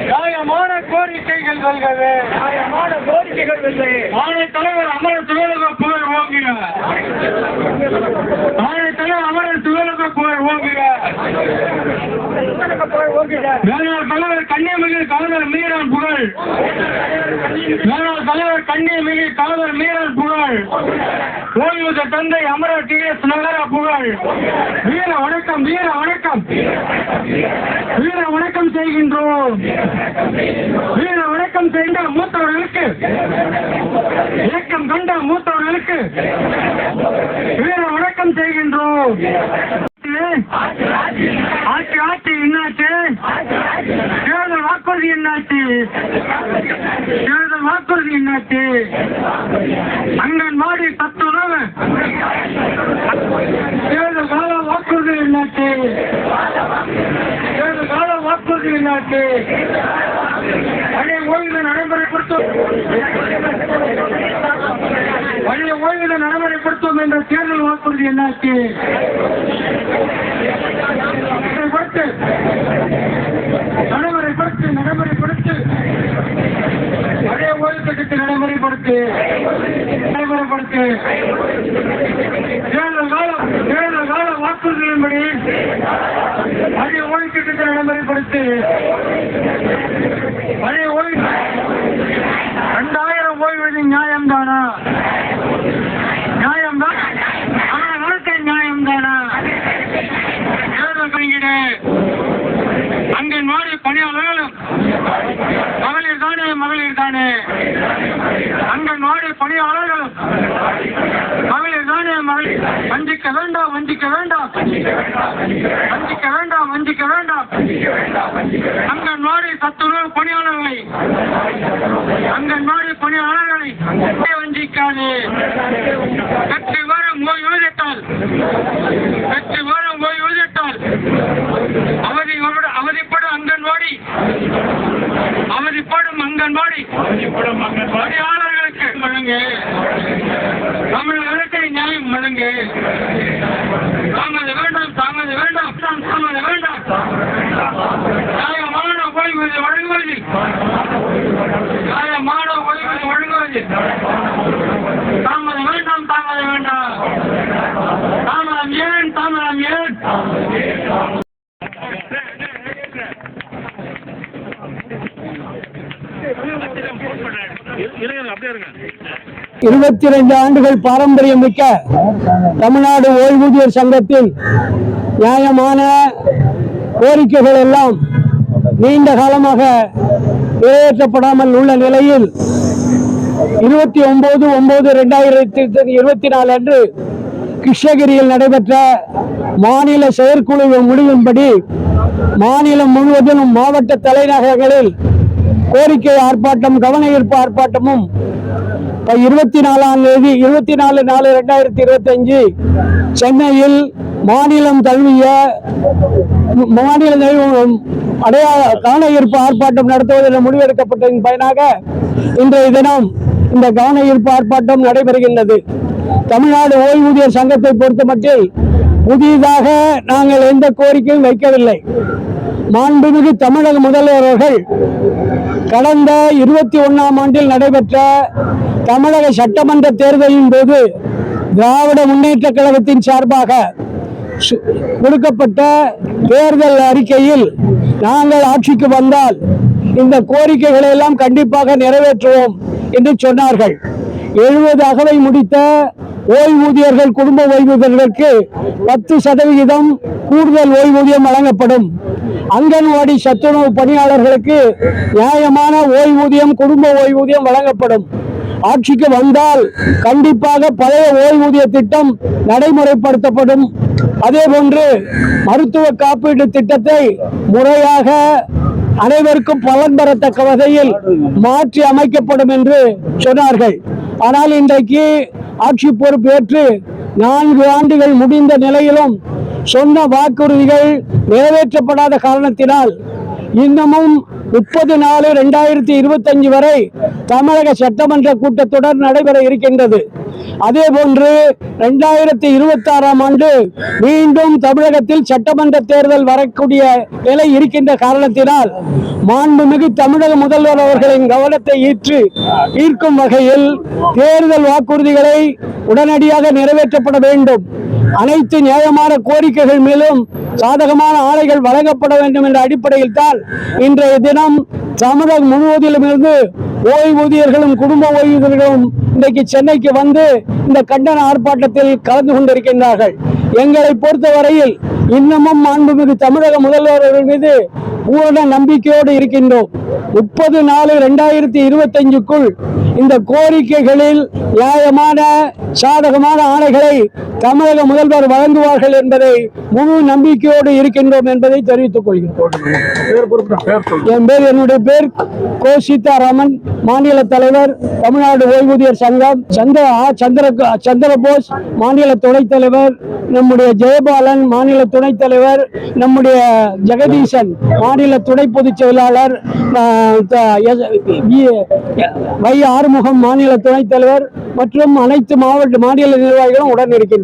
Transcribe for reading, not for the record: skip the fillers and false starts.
நியாயமான கோரிக்கைகள் சொல்கிறது. மாநில தலைவர் அமரர் துவேலக புகழ் ஓங்குக. மாநில தலைவர் அமரர் துவேலக புகழ் ஓங்குக. மேலாள் தலைவர் கன்னியமிகு காதல் மீறல் புகழ். மேலாள் தலைவர் கன்னியமிகு காதல் மீறல் புகழ். ஓய்வு தந்தை அமரர் TS நகர புகழ். வீர வணக்கம், வீர வணக்கம், வீர வணக்கம் செய்கின்றோம். வீர வணக்கம் செய்த மூத்தவர்களுக்கு, இயக்கம் கண்ட மூத்தவர்களுக்கு வீர வணக்கம் செய்கின்றோம். ஆட்சி ஆட்சி என்னாச்சு? தேர்தல் வாக்குறுதி என்னாச்சு? தேர்தல் வாக்குறுதி என்னாச்சு? அங்கன்வாடி சத்துணவு தேர்தல் கால வாக்குறுதி என்னாச்சு? தேர்தல் கால வாக்குறுதி என்னாச்சு? பழைய ஓய்வு நடைமுறைப்படுத்தும், பழைய ஓய்வு நடைமுறைப்படுத்தும் என்ற தேர்தல் வாக்குறுதி என்னாச்சு? நடைமுறைப்படுத்து, நடைமுறைப்படுத்து, பழைய ஓய்வு திட்டத்தை நடைமுறைப்படுத்து, நடைமுறைப்படுத்து. தேர்தல் கால வாக்குறுதியின்படி பழைய ஓய்வு திட்டத்தை நடைமுறைப்படுத்து. பழைய ஓய்வு 2000 ஓய்வு நியாயம்தானா? நியாயம்தான்? நியாயம்தானா? அங்கன்வாடி பணியாளர்களும் மகளிர் தானே, மகளிர் தானே. அங்கன்வாடி பணியாளர்களும் மகளிர் தானே, மகளிர். வஞ்சிக்க வேண்டாம், வஞ்சிக்க வேண்டாம், வஞ்சிக்க வேண்டாம், வஞ்சிக்க வேண்டாம். அங்கன்வாடி சத்துணவு பணியாளர்களை, அங்கன்வாடி பணியாளர்களை வஞ்சிக்காது. வெற்றி வரும் ஓய்வூதியத்தால், வெற்றி வரும் ஓய்வூதியத்தால் அவதிப்படும் அங்கன்வாடி, அவதிப்படும் அங்கன்வாடி பணியாளர்களுக்கு வழங்கு. தமிழர்களுக்கு நியாயம் வழங்கு. தாமத வேண்டாம், தாமத வேண்டாம், தாமத வேண்டாம். நியாயமான ஓய்வூதிய வழங்குவது, நியாயமான ஓய்வூதிய வழங்குவது. தாமத வேண்டாம், தாமத வேண்டாம். தாமதம் ஏன், தாமதம் ஏன்? 22 ஆண்டுகள் பாரம்பரியம் மிக்க தமிழ்நாடு ஓய்வூதியர் சங்கத்தின் நியாயமான கோரிக்கைகள் எல்லாம் நீண்ட காலமாக நிறைவேற்றப்படாமல் உள்ள நிலையில் 29/9/2024 அன்று கிருஷ்ணகிரியில் நடைபெற்ற மாநில செயற்குழு முடிவின்படி மாநிலம் முழுவதும் மாவட்ட தலைநகரங்களில் கோரிக்கை ஆர்ப்பாட்டம், கவன ஈர்ப்பு ஆர்ப்பாட்டமும் 24/4/2025 சென்னையில் மாநிலம் தழுவிய கவன ஈர்ப்பு ஆர்ப்பாட்டம் நடத்துவதில் முடிவெடுக்கப்பட்டதன் பயனாக இன்றைய தினம் இந்த கவன ஈர்ப்பு ஆர்ப்பாட்டம் நடைபெறுகின்றது. தமிழ்நாடு ஓய்வூதியர் சங்கத்தை பொறுத்தமட்டில் புதிதாக நாங்கள் எந்த கோரிக்கையும் வைக்கவில்லை. மாண்புமிகு தமிழக முதல்வர் அவர்கள் கடந்த 21ஆம் ஆண்டில் நடைபெற்ற தமிழக சட்டமன்ற தேர்தலின் போது திராவிட முன்னேற்ற கழகத்தின் சார்பாக கொடுக்கப்பட்ட தேர்தல் அறிக்கையில் நாங்கள் ஆட்சிக்கு வந்தால் இந்த கோரிக்கைகளை எல்லாம் கண்டிப்பாக நிறைவேற்றுவோம் என்று சொன்னார்கள். 70 அகவை முடித்த ஓய்வூதியர்கள், குடும்ப ஓய்வூதியர்களுக்கு 10% கூடுதல் ஓய்வூதியம் வழங்கப்படும். அங்கன்வாடி சத்துணவு பணியாளர்களுக்கு நியாயமான ஓய்வூதியம், குடும்ப ஓய்வூதியம் வழங்கப்படும். ஆட்சிக்கு வந்தால் கண்டிப்பாக பழைய ஓய்வூதிய திட்டம் நடைமுறைப்படுத்தப்படும். அதேபோன்று மருத்துவ காப்பீடு திட்டத்தை முறையாக அனைவருக்கும் பலன் பெறத்தக்க வகையில் மாற்றி அமைக்கப்படும் என்று சொன்னார்கள். ஆனால் இன்றைக்கு ஆட்சி பொறுப்பேற்று 4 ஆண்டுகள் முடிந்த நிலையிலும் சொன்ன வாக்குறுதிகள் நிறைவேற்றப்படாத காரணத்தினால் இன்னமும் 30/4/2025 வரை தமிழக சட்டமன்ற கூட்டத்தொடர் நடைபெற இருக்கின்றது. அதே போன்று 2026ஆம் ஆண்டு மீண்டும் தமிழகத்தில் சட்டமன்ற தேர்தல் வரக்கூடிய நிலை இருக்கின்ற காரணத்தினால் மாண்புமிகு தமிழக முதல்வர் அவர்களின் கவனத்தை ஈர்க்கும் வகையில் தேர்தல் வாக்குறுதிகளை உடனடியாக நிறைவேற்றப்பட வேண்டும். அனைத்து நியாயமான கோரிக்கைகள் மேலும் சாதகமான ஆணைகள் வழங்கப்பட வேண்டும் என்ற அடிப்படையில் தான் இன்றைய தினம் தமிழகம் முழுவதிலும் இருந்து ஓய்வூதியர்களும் குடும்ப ஓய்வூதியர்களும் இன்றைக்கு சென்னைக்கு வந்து இந்த கண்டன ஆர்ப்பாட்டத்தில் கலந்து கொண்டிருக்கின்றார்கள். எங்களை பொறுத்தவரையில் இன்னமும் மாண்புமிகு தமிழக முதல்வர்கள் மீது பூரண நம்பிக்கையோடு இருக்கின்றோம். 30/4/2025க்குள் இந்த கோரிக்கைகளில் நியாயமான சாதகமான ஆணைகளை தமிழக முதல்வர் வழங்குவார்கள் என்பதை முழு நம்பிக்கையோடு இருக்கின்றோம் என்பதை தெரிவித்துக் கொள்கிறோம். என்னுடைய பேர் கோ சீதாராமன், மாநில தலைவர், தமிழ்நாடு ஓய்வூதியர் சங்கம். சந்திரபோஸ் மாநில துணைத் தலைவர், நம்முடைய ஜெயபாலன் மாநில துணைத் தலைவர், நம்முடைய ஜெகதீசன் மாநில துணை பொதுச் செயலாளர், வை ஆறுமுகம் மாநில துணைத் தலைவர் மற்றும் அனைத்து மாநில நிர்வாகிகளும் உடன் இருக்கின்றனர்.